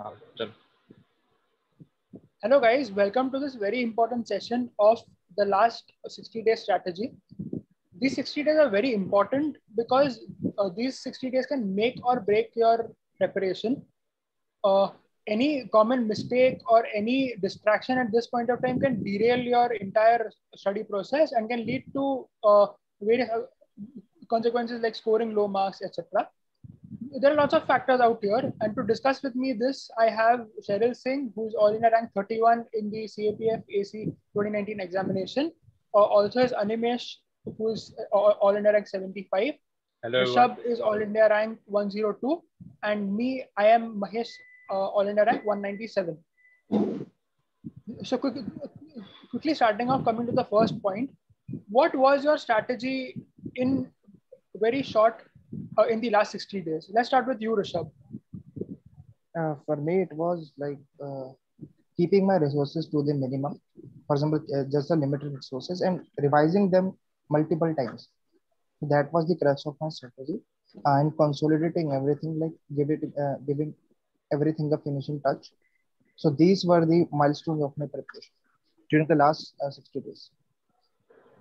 हाँ चलो. Hello guys, welcome to this very important session of the last 60-day strategy. These 60 days are very important because these 60 days can make or break your preparation. Any common mistake or any distraction at this point of time can derail your entire study process and can lead to various consequences like scoring low marks, etc. There are lots of factors out here, and to discuss with me this, I have Cheryl Singh, who's all India rank 31 in the CAPF AC 2019 examination. Also has Animesh, who's all India rank 75. Hello everyone. Rishabh is all India rank 102, and me, I am Mahesh, all India rank 197. So quickly starting off, coming to the first point, what was your strategy in very short in the last 60 days? Let's start with you, Rishabh. For me, it was like keeping my resources to the minimum. For example, just the limited resources and revising them multiple times. That was the crux of my strategy, and consolidating everything, like giving everything a finishing touch. So these were the milestones of my preparation during the last 60 days.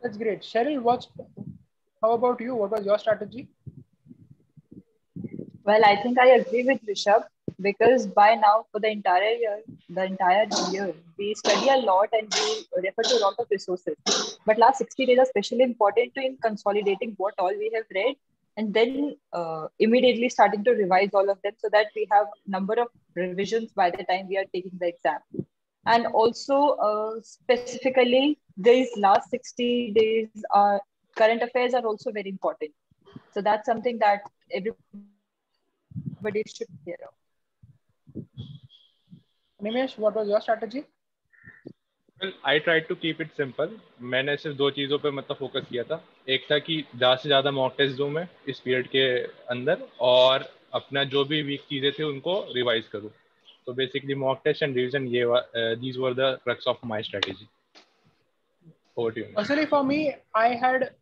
That's great. Cheryl, how about you? What was your strategy? Well, I think I agree with Rishabh because by now, for the entire year, we study a lot and we refer to a lot of resources. But last 60 days are especially important in consolidating what all we have read and then immediately starting to revise all of them so that we have number of revisions by the time we are taking the exam. And also, specifically, these last 60 days, current affairs are also very important. So that's something that everybody should hear of. Animesh, what was your strategy? Well, I tried to keep it simple. मैंने सिर्फ दो चीज़ों पे मतलब focus किया था. एक था कि ज़्यादा से ज़्यादा मॉक टेस्ट दूं मैं इस पीरियड के अंदर और अपना जो भी वीक चीज़ें थी उनको रिवाइज करूं. So basically mock test and revision, these were the crux of my strategy. Over to you. Personally, for me, I had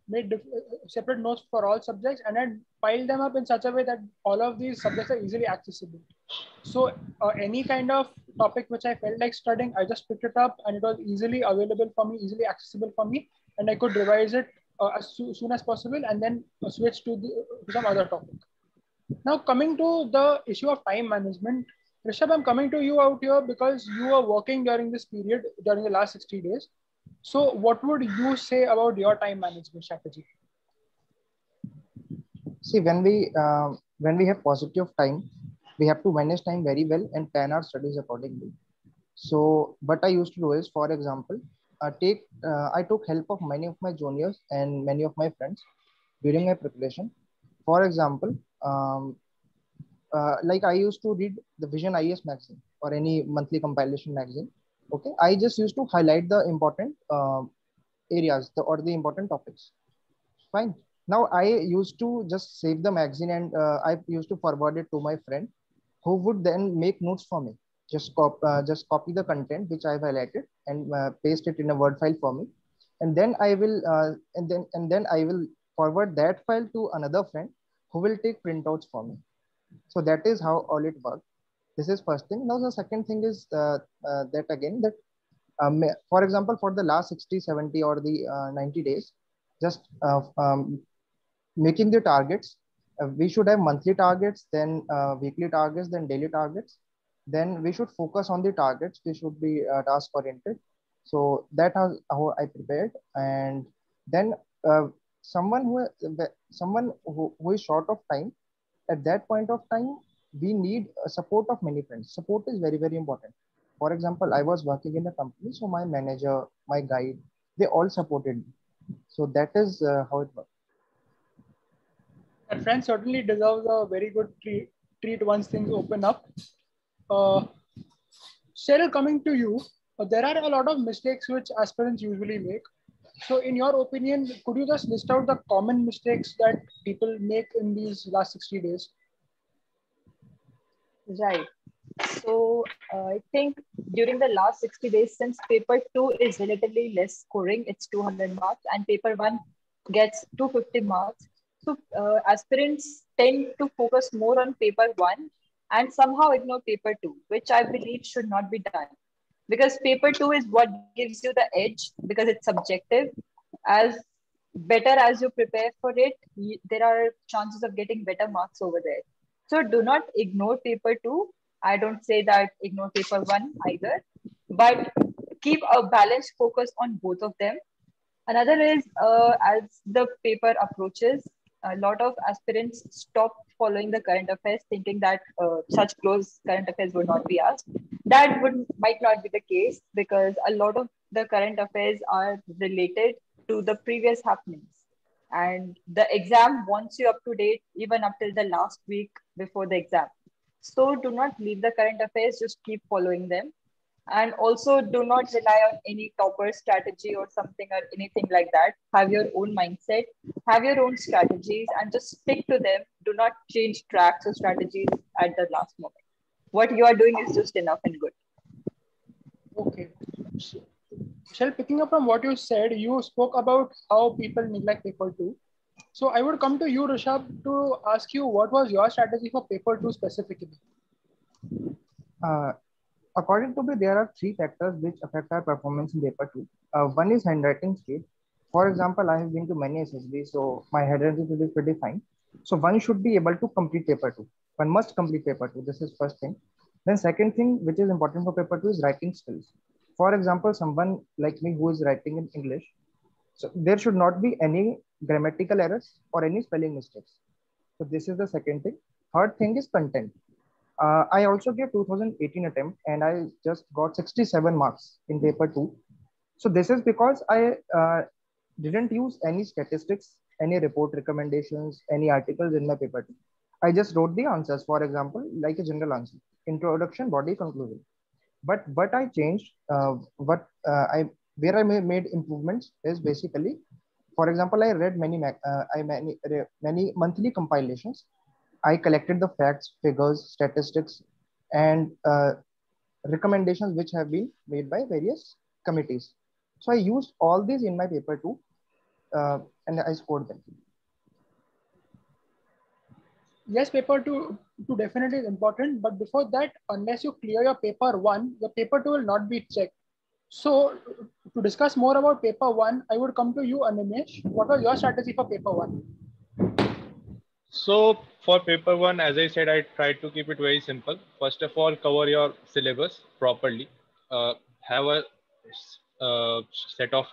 made separate notes for all subjects and had piled them up in such a way that all of these subjects are easily accessible. So any kind of topic which I felt like studying, I just picked it up and it was easily available for me, easily accessible for me, and I could revise it as soon as possible and then switch to some other topic. Now, coming to the issue of time management, Rishabh, I'm coming to you out here because you are working during this period, during the last 60 days. So what would you say about your time management strategy? See, when we have positive time, we have to manage time very well and plan our studies accordingly. So what I used to do is, for example, I took help of many of my juniors and many of my friends during my preparation. For example, like I used to read the Vision IAS magazine or any monthly compilation magazine. Okay, I just used to highlight the important areas or the important topics. Fine. Now I used to just save the magazine and I used to forward it to my friend, who would then make notes for me. Just copy the content which I've highlighted and paste it in a Word file for me, and then I will forward that file to another friend who will take printouts for me. So that is how all it works. This is first thing. Now the second thing is that for example, for the last 60, 70 or the 90 days, just making the targets. We should have monthly targets, then weekly targets, then daily targets. Then we should focus on the targets. We should be task oriented. So that is how I prepared. And then someone who is short of time, at that point of time, we need support of many friends. Support is very, very important. For example, I was working in a company, so my manager, my guide, they all supported me. So that is how it works. That friend certainly deserves a very good treat once things open up. Cheryl, coming to you, there are a lot of mistakes which aspirants usually make. So in your opinion, could you just list out the common mistakes that people make in these last 60 days? Right. So I think during the last 60 days, since paper 2 is relatively less scoring, it's 200 marks, and paper 1 gets 250 marks. So aspirants tend to focus more on paper 1 and somehow ignore paper 2, which I believe should not be done. Because paper 2 is what gives you the edge because it's subjective. As better as you prepare for it, there are chances of getting better marks over there. So do not ignore paper 2. I don't say that ignore paper 1 either, but keep a balanced focus on both of them. Another is as the paper approaches, a lot of aspirants stop following the current affairs, thinking that such close current affairs would not be asked. That might not be the case because a lot of the current affairs are related to the previous happenings. And the exam wants you up to date even up till the last week before the exam. So do not leave the current affairs, just keep following them. And also do not rely on any topper strategy or something or anything like that. Have your own mindset, have your own strategies, and just stick to them. Do not change tracks or strategies at the last moment. What you are doing is just enough and good. Okay. Shall picking up from what you said, you spoke about how people neglect paper 2. So I would come to you, Rishabh, to ask you what was your strategy for paper 2 specifically? According to me, there are three factors which affect our performance in paper 2. One is handwriting speed. For example, I have been to many SSB, so my handwriting speed is pretty fine. So one should be able to complete paper 2. One must complete paper 2. This is first thing. Then second thing, which is important for paper 2 is writing skills. For example, someone like me who is writing in English, so there should not be any grammatical errors or any spelling mistakes. So this is the second thing. Third thing is content. I also gave 2018 attempt and I just got 67 marks in paper 2. So this is because I didn't use any statistics, any report recommendations, any articles in my paper 2. I just wrote the answers, for example, like a general answer, introduction, body, conclusion. But what I changed, where I made improvements is basically, for example, I read many monthly compilations. I collected the facts, figures, statistics, and recommendations which have been made by various committees. So I used all these in my paper 2, and I scored them. Yes, paper 2 definitely is important, but before that, unless you clear your paper 1, your paper 2 will not be checked. So to discuss more about paper 1, I would come to you, Animesh. What was your strategy for paper 1? So for paper 1, as I said, I tried to keep it very simple. First of all, cover your syllabus properly. Have a set of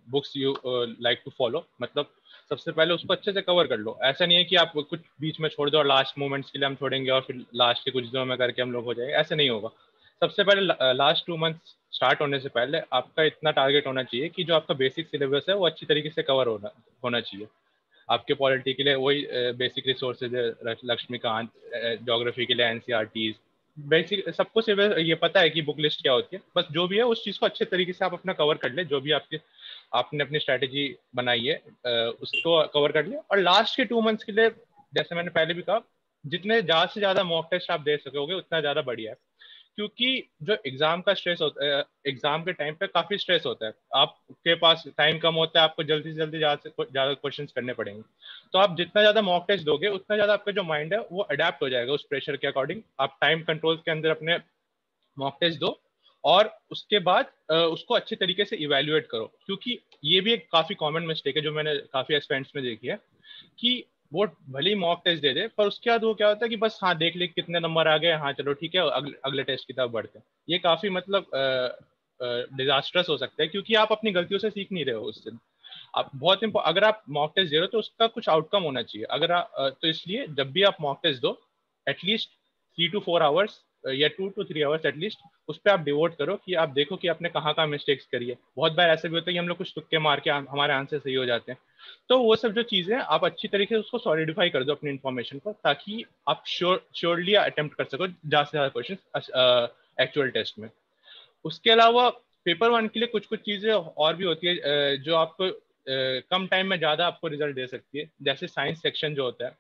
books you like to follow. मतलब सबसे पहले उसको अच्छे से cover कर लो. ऐसा नहीं है कि आप कुछ बीच में छोड़ दो और लास्ट मोमेंट्स के लिए हम छोड़ेंगे और फिर लास्ट के कुछ दिनों में करके हम लोग हो जाएंगे. ऐसा नहीं होगा. सबसे पहले लास्ट 2 मंथ्स स्टार्ट होने से पहले आपका इतना टारगेट होना चाहिए कि जो आपका बेसिक सिलेबस है वो अच्छी तरीके से कवर होना चाहिए. आपके पॉलिटी के लिए वही बेसिक रिसोर्सेज है, लक्ष्मीकांत, ज्योग्राफी के लिए एनसीईआरटीज, बेसिक सबको सिर्फ ये पता है कि बुक लिस्ट क्या होती है. बस जो भी है उस चीज़ को अच्छे तरीके से आप अपना कवर कर ले. जो भी आपने अपनी स्ट्रैटेजी बनाई है उसको कवर कर ले. और लास्ट के 2 मंथ्स के लिए, जैसे मैंने पहले भी कहा, जितने ज़्यादा से ज़्यादा मॉक टेस्ट आप दे सकोगे उतना ज़्यादा बढ़िया है. क्योंकि जो एग्जाम का स्ट्रेस होता है, एग्जाम के टाइम पे काफी स्ट्रेस होता है. आपके पास टाइम कम होता है, आपको जल्दी से जल्दी ज्यादा क्वेश्चंस करने पड़ेंगे. तो आप जितना ज्यादा मॉक टेस्ट दोगे उतना ज्यादा आपका जो माइंड है वो अडेप्ट हो जाएगा उस प्रेशर के अकॉर्डिंग. आप टाइम कंट्रोल के अंदर अपने मॉक टेस्ट दो और उसके बाद उसको अच्छे तरीके से इवेल्युएट करो. क्योंकि ये भी एक काफी कॉमन मिस्टेक है जो मैंने काफी एस्पेरेंट्स में देखी है कि वो भले ही मॉक टेस्ट दे दे पर उसके बाद वो क्या होता है कि बस हाँ देख ले कितने नंबर आ गए, हाँ चलो ठीक है अगले टेस्ट की तरफ बढ़ते हैं. ये काफी मतलब डिजास्ट्रस हो सकता है क्योंकि आप अपनी गलतियों से सीख नहीं रहे हो उससे. आप बहुत अगर आप मॉक टेस्ट दे रहे हो तो उसका कुछ आउटकम होना चाहिए. अगर तो इसलिए जब भी आप मॉक टेस्ट दो एटलीस्ट 3 to 4 आवर्स या 2 to 3 आवर्स एटलीस्ट उस पर आप डिवोट करो कि आप देखो कि आपने कहाँ कहाँ मिस्टेक्स करी है. बहुत बार ऐसा भी होता है कि हम लोग कुछ तुक्के मार के हमारे आंसर सही हो जाते हैं. तो वो सब जो चीजें आप अच्छी तरीके से उसको सॉलिडिफाई कर दो अपनी इन्फॉर्मेशन को, ताकि आप श्योरली अटेम्प्ट कर सको ज्यादा से ज्यादा क्वेश्चन एक्चुअल टेस्ट में. उसके अलावा पेपर 1 के लिए कुछ कुछ चीजें और भी होती है जो आपको कम टाइम में ज्यादा आपको रिजल्ट दे सकती है. जैसे साइंस सेक्शन जो होता है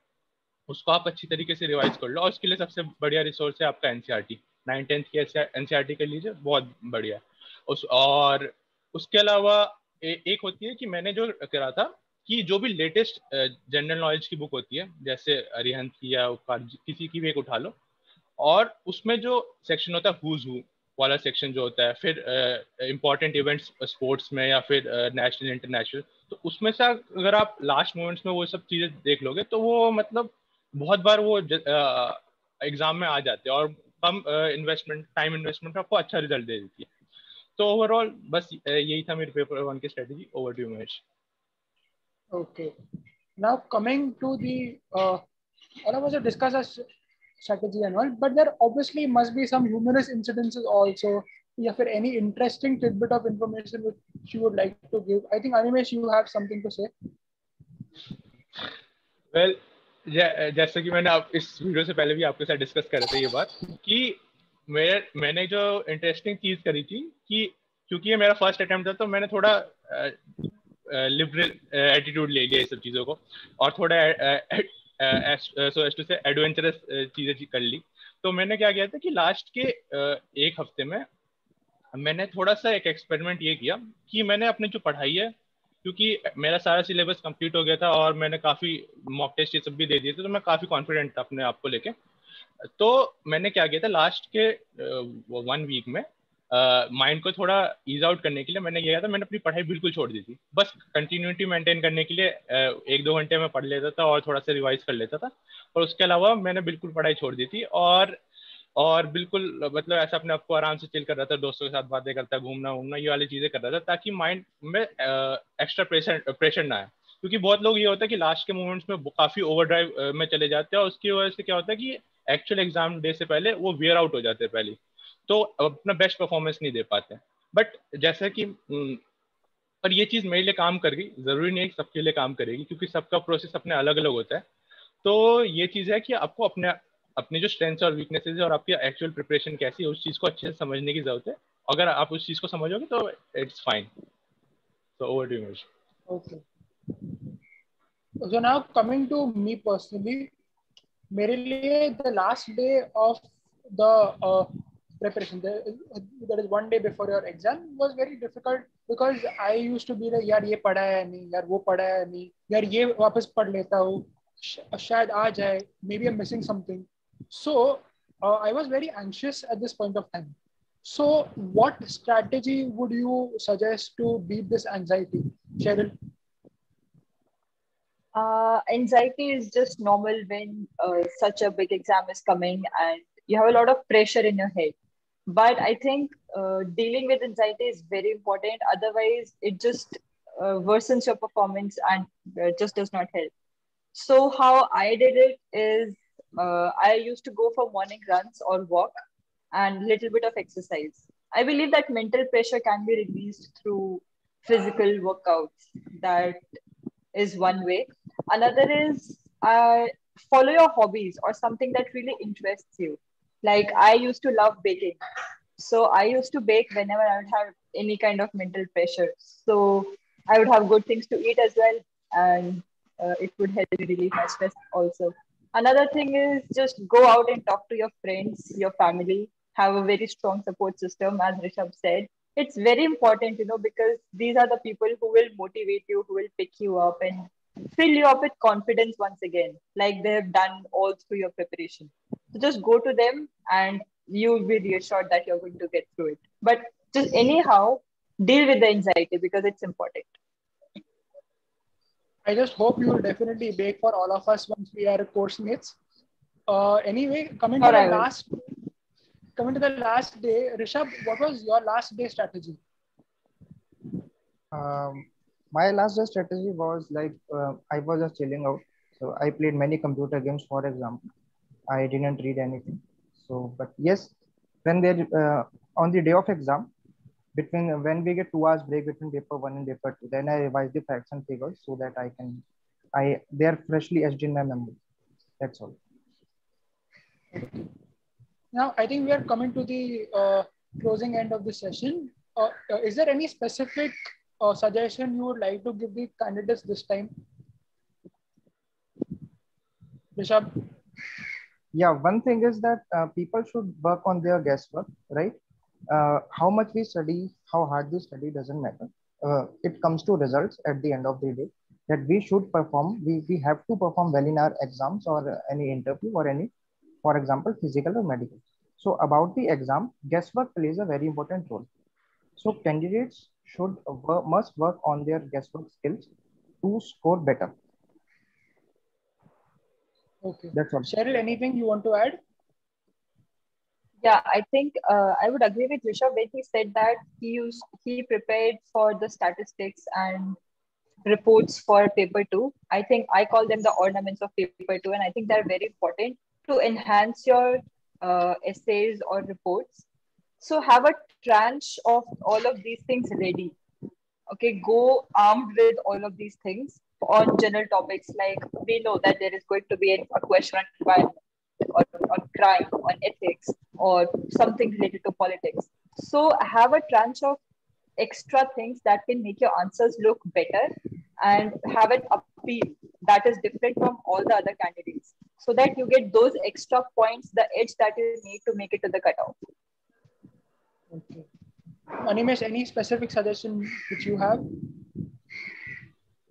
उसको आप अच्छी तरीके से रिवाइज कर लो और उसके लिए सबसे बढ़िया रिसोर्स है आपका एनसीईआरटी. 9th-10th की एनसीईआरटी कर लीजिए, बहुत बढ़िया. और उसके अलावा एक होती है कि मैंने जो करा था कि जो भी लेटेस्ट जनरल नॉलेज की बुक होती है, जैसे अरिहंत की या किसी की भी एक उठा लो, और उसमें जो सेक्शन होता है हुज हू वाला सेक्शन जो होता है, फिर इम्पोर्टेंट इवेंट्स स्पोर्ट्स में या फिर नेशनल इंटरनेशनल, तो उसमें से अगर आप लास्ट मोमेंट्स में वो सब चीज़ें देख लोगे तो वो मतलब बहुत बार वो एग्जाम में आ जाते हैं और कम इन्वेस्टमेंट, टाइम इन्वेस्टमेंट आपको अच्छा रिजल्ट दे देती है. तो ओवरऑल बस यही था मेरे पेपर 1 की strategy. Over to you Mahesh. Okay. Now coming to the all of us have discussed our strategy and all, but there obviously must be some humorous incidences also. Yeah, for any interesting tidbit of information which you would like to give. I think Animesh, you have something to say. Well जैसे कि मैंने आप इस video से पहले भी आपके साथ डिस्कस कर रहे थे ये बात कि मैंने जो इंटरेस्टिंग चीज करी थी कि क्योंकि ये मेरा फर्स्ट अटेम्प्ट था तो मैंने थोड़ा लिबरल एटीट्यूड ले लिया इस सब चीज़ों को और थोड़ा सो एज टू से एडवेंचरस चीज़ें कर ली. तो मैंने क्या किया था कि लास्ट के एक हफ्ते में मैंने थोड़ा सा एक एक्सपेरिमेंट ये किया कि मैंने अपनी जो पढ़ाई है, क्योंकि मेरा सारा सिलेबस कंप्लीट हो गया था और मैंने काफ़ी मॉक टेस्ट ये सब भी दे दिए थे, तो मैं काफ़ी कॉन्फिडेंट था अपने आप को लेके. तो मैंने क्या किया था लास्ट के 1 वीक में माइंड को थोड़ा ईज आउट करने के लिए मैंने किया था, मैंने अपनी पढ़ाई बिल्कुल छोड़ दी थी. बस कंटिन्यूटी मेंटेन करने के लिए 1-2 घंटे में पढ़ लेता था और थोड़ा सा रिवाइज कर लेता था, और उसके अलावा मैंने बिल्कुल पढ़ाई छोड़ दी थी. और बिल्कुल मतलब ऐसा अपने आप को आराम से चिल कर रहा था, दोस्तों के साथ बातें करता, घूमना घूमना ये वाली चीज़ें कर रहा था, ताकि माइंड में एक्स्ट्रा प्रेशर ना आए. क्योंकि बहुत लोग ये होता है कि लास्ट के मोमेंट्स में काफ़ी ओवर ड्राइव में चले जाते हैं और उसकी वजह से क्या होता है कि एक्चुअल एग्जाम डे से पहले वो वियर आउट हो जाते हैं पहले, तो अपना बेस्ट परफॉर्मेंस नहीं दे पाते. बट जैसा कि पर ये चीज़ मेरे लिए काम कर गई, ज़रूरी नहीं है कि सबके लिए काम करेगी क्योंकि सबका प्रोसेस अपने अलग अलग होता है. तो ये चीज़ है कि आपको अपने अपनी जो स्ट्रेंथ्स और वीकनेसेस है और आपकी एक्चुअल प्रिपरेशन कैसी है उस चीज़ को अच्छे से समझने की जरूरत है. अगर आप उस चीज़ को समझोगे तो it's fine. So over to you, Manish. Okay. So now coming to me personally, मेरे लिए the last day of the preparation, that is 1 day before your exam, was very difficult because I used to be like यार ये पढ़ा है नहीं, यार वो पढ़ा है नहीं, यार ये वापस पढ़ लेता हूँ, शायद आ जाए, maybe I'm missing something. So I was very anxious at this point of time. So what strategy would you suggest to beat this anxiety, Cheryl? Anxiety is just normal when such a big exam is coming and you have a lot of pressure in your head. But I think dealing with anxiety is very important. Otherwise, it just worsens your performance and just does not help. So how I did it is I used to go for morning runs or walk and little bit of exercise. I believe that mental pressure can be released through physical workouts. That is one way. Another is follow your hobbies or something that really interests you. Like I used to love baking. So I used to bake whenever I would have any kind of mental pressure. So I would have good things to eat as well. And it would help me relieve my stress also. Another thing is just go out and talk to your friends, your family, have a very strong support system, as Rishabh said. It's very important, because these are the people who will motivate you, who will pick you up and fill you up with confidence once again, like they have done all through your preparation. So just go to them and you'll be reassured that you're going to get through it. But just anyhow, deal with the anxiety because it's important. I just hope you will definitely bake for all of us once we are course mates. Anyway, coming to the last day, Rishabh, what was your last day strategy? My last day strategy was like I was just chilling out. So I played many computer games, for example. I didn't read anything. So, but yes, when on the day of exam, between when we get 2 hours break between paper 1 and paper 2, then I revise the facts and figures so that they are freshly etched in my memory. That's all. Now, I think we are coming to the closing end of the session. Is there any specific suggestion you would like to give the candidates this time? Rishabh? Yeah, one thing is that people should work on their guesswork, right? How much we study, how hard we study doesn't matter. It comes to results at the end of the day that we should perform. We have to perform well in our exams or any interview or any for example, physical or medical. So about the exam, guesswork plays a very important role. So candidates must work on their guesswork skills to score better. Okay. That's all. Cheryl, anything you want to add? Yeah, I think I would agree with Rishabh when he said that he prepared for the statistics and reports for paper 2. I think I call them the ornaments of paper 2, and I think they're very important to enhance your essays or reports. So have a tranche of all of these things ready. Okay, go armed with all of these things on general topics, like we know that there is going to be a question on environment or on crime, on ethics, or something related to politics. So have a tranche of extra things that can make your answers look better and have an appeal that is different from all the other candidates, so that you get those extra points, the edge that you need to make it to the cutoff. Okay. Animesh, any specific suggestion which you have?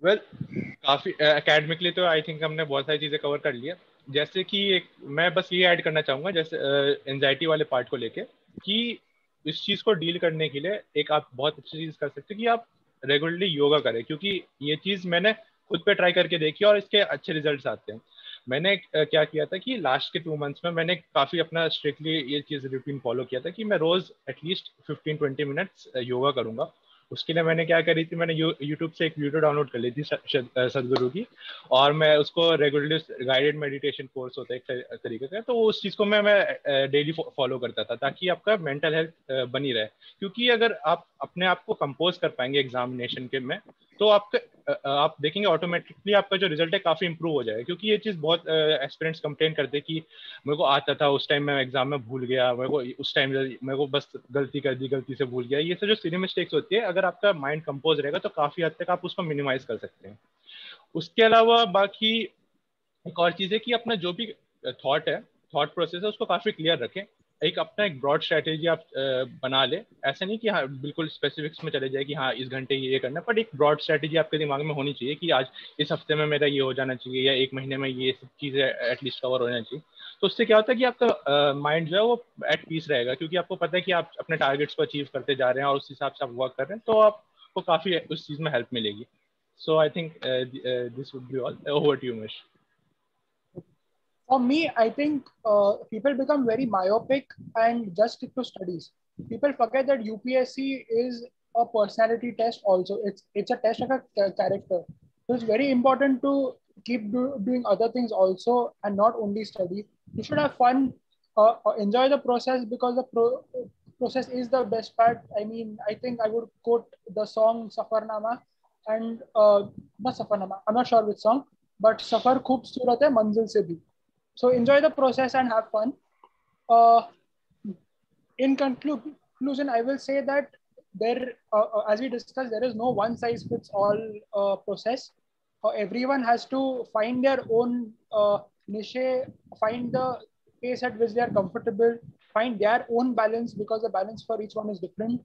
Well काफी academically तो I think हमने बहुत सारी चीजें cover कर लिया. जैसे कि मैं बस ये ऐड करना चाहूंगा जैसे एंजाइटी वाले पार्ट को लेके कि इस चीज को डील करने के लिए एक आप बहुत अच्छी चीज कर सकते हो कि आप रेगुलरली योगा करें, क्योंकि ये चीज मैंने खुद पे ट्राई करके देखी और इसके अच्छे रिजल्ट्स आते हैं. मैंने क्या किया था कि लास्ट के 2 मंथ्स में मैंने काफी अपना स्ट्रिक्टली ये चीज रूटीन फॉलो किया था कि मैं रोज एटलीस्ट 15-20 मिनट्स योगा करूंगा. उसके लिए मैंने क्या करी थी, मैंने यूट्यूब से एक वीडियो डाउनलोड कर ली थी सदगुरु की, और मैं उसको रेगुलरली गाइडेड मेडिटेशन कोर्स होता है एक तरीके का, तो उस चीज़ को मैं डेली फॉलो करता था ताकि आपका मेंटल हेल्थ बनी रहे. क्योंकि अगर आप अपने आप को कंपोज कर पाएंगे एग्जामिनेशन के में, तो आप देखेंगे ऑटोमेटिकली आपका जो रिजल्ट है काफी इंप्रूव हो जाएगा. क्योंकि ये चीज बहुत एस्पिरेंट्स कंप्लेन करते हैं कि मेरे को आता था, उस टाइम मैं एग्जाम में भूल गया, मेरे को उस टाइम मेरे को बस गलती कर दी, गलती से भूल गया. ये सब जो सिली मिस्टेक्स होती है, अगर आपका माइंड कंपोज रहेगा तो काफी हद तक आप उसको मिनिमाइज कर सकते हैं. उसके अलावा बाकी एक और चीज है कि अपना जो भी थॉट प्रोसेस है उसको काफी क्लियर रखें. एक ब्रॉड स्ट्रेटेजी आप बना ले. ऐसा नहीं कि हाँ बिल्कुल स्पेसिफिक्स में चले जाए कि हाँ इस घंटे ये करना, बट एक ब्रॉड स्ट्रेटेजी आपके दिमाग में होनी चाहिए कि आज इस हफ्ते में मेरा ये हो जाना चाहिए या एक महीने में ये सब चीज़ें एटलीस्ट कवर होना चाहिए. तो उससे क्या होता है कि आपका माइंड जो है वो एट पीस रहेगा, क्योंकि आपको पता है कि आप अपने टारगेट्स को अचीव करते जा रहे हैं और उस हिसाब से आप वर्क कर रहे हैं, तो आपको काफ़ी उस चीज़ में हेल्प मिलेगी. So I think this would be all. Over to you Mish. For me, I think people become very myopic and just stick to studies. People forget that UPSC is a personality test also. It's a test of a character. So it's very important to keep doing other things also and not only study. You should have fun, enjoy the process, because the process is the best part. I mean, I think I would quote the song Safarnama and not Safarnama, I'm not sure which song, but Safar खूबसूरत है मंजिल से भी. So enjoy the process and have fun. In conclusion, I will say that there, as we discussed, there is no one size fits all process. Everyone has to find their own niche, find the pace at which they are comfortable, find their own balance, because the balance for each one is different.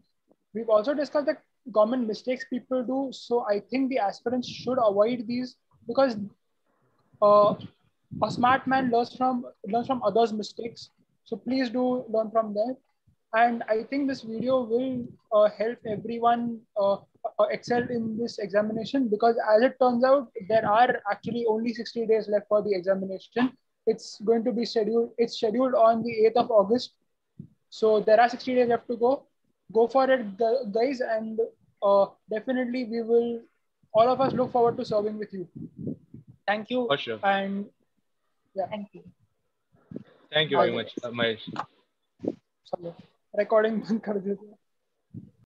We've also discussed the common mistakes people do. So I think the aspirants should avoid these, because a smart man learns from others' mistakes. So please do learn from them. And I think this video will help everyone excel in this examination, because as it turns out, there are actually only 60 days left for the examination. It's going to be scheduled. It's scheduled on the 8th of August. So there are 60 days left to go. Go for it, guys. And definitely we will, all of us look forward to serving with you. Thank you. For sure. And yeah. Thank you very much, Mahesh. Recording बंद कर देते हैं.